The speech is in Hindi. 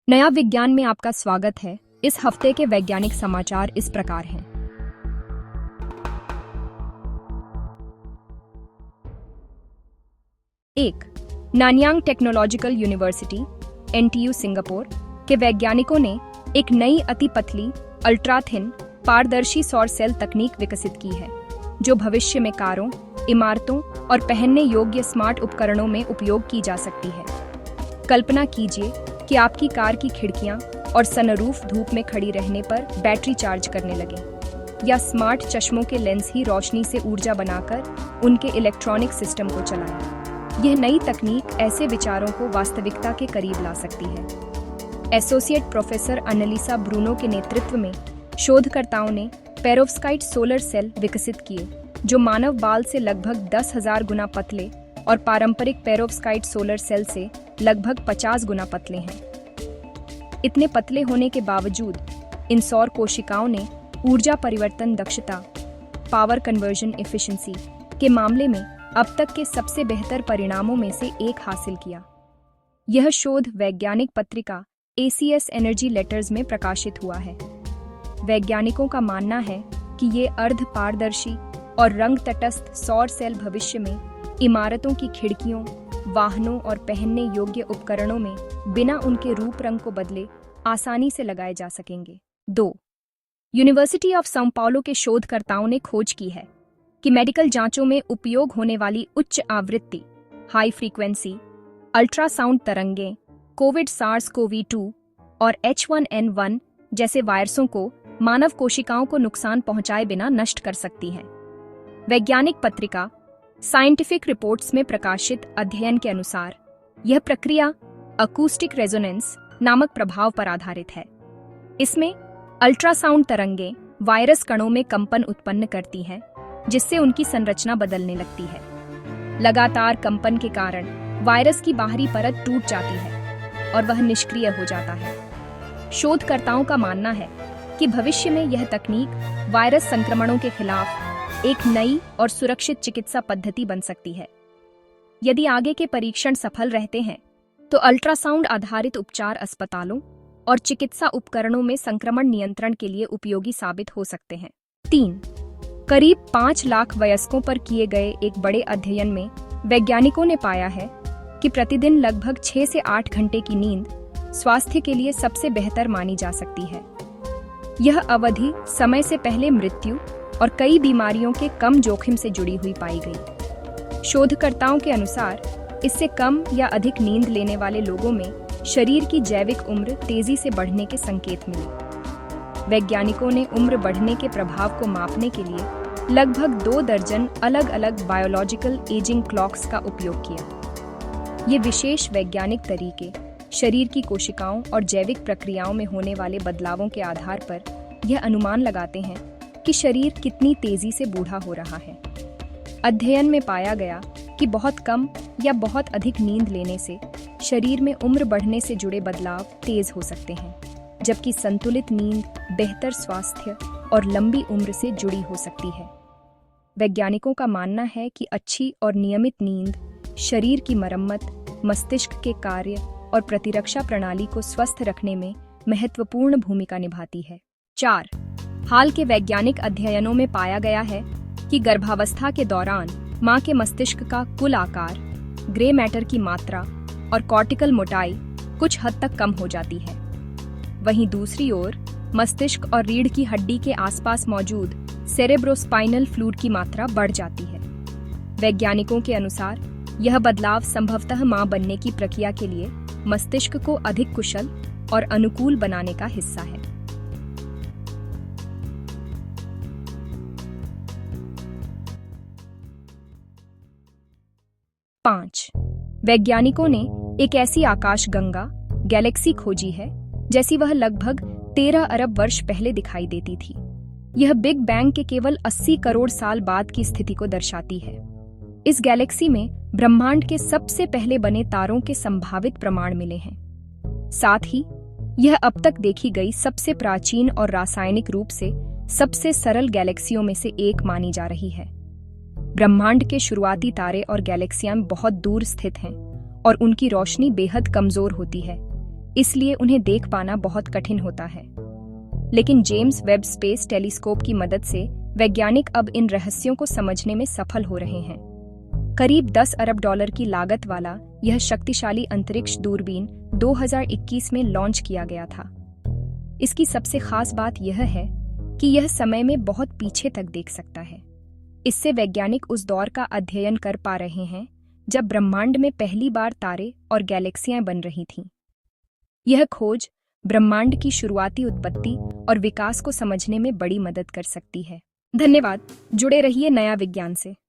नया विज्ञान में आपका स्वागत है। इस हफ्ते के वैज्ञानिक समाचार इस प्रकार हैं। एक, Nanyang technological university NTU Singapore के वैज्ञानिकों ने एक नई अति पतली अल्ट्रा थिन पारदर्शी सौर सेल तकनीक विकसित की है, जो भविष्य में कारों, इमारतों और पहनने योग्य स्मार्ट उपकरणों में उपयोग की जा सकती है। कल्पना कीजिए कि आपकी कार की खिड़कियां और सनरूफ धूप में खड़ी रहने पर बैटरी चार्ज करने लगे, या स्मार्ट चश्मों के लेंस ही रोशनी से ऊर्जा बनाकर उनके इलेक्ट्रॉनिक सिस्टम को चलाएं। यह नई तकनीक ऐसे विचारों को वास्तविकता के करीब ला सकती है। एसोसिएट प्रोफेसर अनलिसा ब्रूनो के नेतृत्व में शोधकर्ताओं ने पेरोव्स्काइट सोलर सेल विकसित किए, जो मानव बाल से लगभग 10,000 गुना पतले और पारंपरिक पेरोव्स्काइट सोलर सेल से लगभग 50 गुना पतले हैं। इतने पतले होने के बावजूद इन सौर कोशिकाओं ने ऊर्जा परिवर्तन दक्षता पावर कन्वर्जन एफिशिएंसी के मामले में अब तक के सबसे बेहतर परिणामों में से एक हासिल किया। यह शोध वैज्ञानिक पत्रिका ACS एनर्जी लेटर्स में प्रकाशित हुआ है। वैज्ञानिकों का मानना है कि ये अर्ध पारदर्शी और रंग तटस्थ सौर सेल भविष्य में इमारतों की खिड़कियों, वाहनों और पहनने योग्य उपकरणों में बिना उनके रूप रंग को बदले आसानी से लगाए जा सकेंगे। 2. यूनिवर्सिटी ऑफ साओ पाउलो के शोधकर्ताओं ने खोज की है कि मेडिकल जांचों में उपयोग होने वाली उच्च आवृत्ति हाई फ्रीक्वेंसी अल्ट्रासाउंड तरंगें कोविड SARS-CoV-2 और H1N1 जैसे वायरसों को मानव कोशिकाओं को नुकसान पहुंचाए बिना नष्ट कर सकती हैं। वैज्ञानिक पत्रिका साइंटिफिक रिपोर्ट्स में प्रकाशित अध्ययन के अनुसार यह प्रक्रिया अकूस्टिक रेजोनेंस नामक प्रभाव पर आधारित है। इसमें अल्ट्रासाउंड तरंगें वायरस कणों में कंपन उत्पन्न करती हैं, जिससे उनकी संरचना बदलने लगती है। लगातार कंपन के कारण वायरस की बाहरी परत टूट जाती है और वह निष्क्रिय हो जाता है। शोधकर्ताओं का मानना है कि भविष्य में यह तकनीक वायरस संक्रमणों के खिलाफ एक नई और सुरक्षित चिकित्सा पद्धति बन सकती है। यदि आगे के परीक्षण सफल रहते हैं, तो अल्ट्रासाउंड आधारित उपचार अस्पतालों और चिकित्सा उपकरणों में संक्रमण नियंत्रण के लिए उपयोगी साबित हो सकते हैं। 3. करीब 5 लाख वयस्कों पर किए गए एक बड़े अध्ययन में वैज्ञानिकों ने पाया है कि प्रतिदिन लगभग 6 से 8 घंटे की नींद स्वास्थ्य के लिए सबसे बेहतर मानी जा सकती है। यह अवधि समय से पहले मृत्यु और कई बीमारियों के कम जोखिम से जुड़ी हुई पाई गई। शोधकर्ताओं के अनुसार इससे कम या अधिक नींद लेने वाले लोगों में शरीर की जैविक उम्र तेजी से बढ़ने के संकेत मिले। वैज्ञानिकों ने उम्र बढ़ने के प्रभाव को मापने के लिए लगभग 2 दर्जन अलग-अलग बायोलॉजिकल एजिंग क्लॉक्स का उपयोग किया। ये विशेष वैज्ञानिक तरीके शरीर की कोशिकाओं और जैविक प्रक्रियाओं में होने वाले बदलावों के आधार पर यह अनुमान लगाते हैं कि शरीर कितनी तेजी से बूढ़ा हो रहा है। अध्ययन में पाया गया कि बहुत कम या बहुत अधिक नींद लेने से शरीर में उम्र बढ़ने से जुड़े बदलाव तेज हो सकते हैं, जबकि संतुलित नींद बेहतर स्वास्थ्य और लंबी उम्र से जुड़ी हो सकती है। वैज्ञानिकों का मानना है कि अच्छी और नियमित नींद शरीर की मरम्मत, मस्तिष्क के कार्य और प्रतिरक्षा प्रणाली को स्वस्थ रखने में महत्वपूर्ण भूमिका निभाती है। 4. हाल के वैज्ञानिक अध्ययनों में पाया गया है कि गर्भावस्था के दौरान मां के मस्तिष्क का कुल आकार, ग्रे मैटर की मात्रा और कॉर्टिकल मोटाई कुछ हद तक कम हो जाती है। वहीं दूसरी ओर मस्तिष्क और रीढ़ की हड्डी के आसपास मौजूद सेरेब्रोस्पाइनल फ्लूइड की मात्रा बढ़ जाती है। वैज्ञानिकों के अनुसार यह बदलाव संभवतः मां बनने की प्रक्रिया के लिए मस्तिष्क को अधिक कुशल और अनुकूल बनाने का हिस्सा है। 5. वैज्ञानिकों ने एक ऐसी आकाशगंगा गैलेक्सी खोजी है जैसी वह लगभग 13 अरब वर्ष पहले दिखाई देती थी। यह बिग बैंग के केवल 80 करोड़ साल बाद की स्थिति को दर्शाती है। इस गैलेक्सी में ब्रह्मांड के सबसे पहले बने तारों के संभावित प्रमाण मिले हैं। साथ ही यह अब तक देखी गई सबसे प्राचीन और रासायनिक रूप से सबसे सरल गैलेक्सियों में से एक मानी जा रही है। ब्रह्मांड के शुरुआती तारे और गैलेक्सियां बहुत दूर स्थित हैं और उनकी रोशनी बेहद कमजोर होती है, इसलिए उन्हें देख पाना बहुत कठिन होता है। लेकिन जेम्स वेब स्पेस टेलीस्कोप की मदद से वैज्ञानिक अब इन रहस्यों को समझने में सफल हो रहे हैं। करीब 10 अरब डॉलर की लागत वाला यह शक्तिशाली अंतरिक्ष दूरबीन 2021 में लॉन्च किया गया था। इसकी सबसे खास बात यह है कि यह समय में बहुत पीछे तक देख सकता है। इससे वैज्ञानिक उस दौर का अध्ययन कर पा रहे हैं जब ब्रह्मांड में पहली बार तारे और गैलेक्सियां बन रही थीं। यह खोज ब्रह्मांड की शुरुआती उत्पत्ति और विकास को समझने में बड़ी मदद कर सकती है। धन्यवाद। जुड़े रहिए नया विज्ञान से।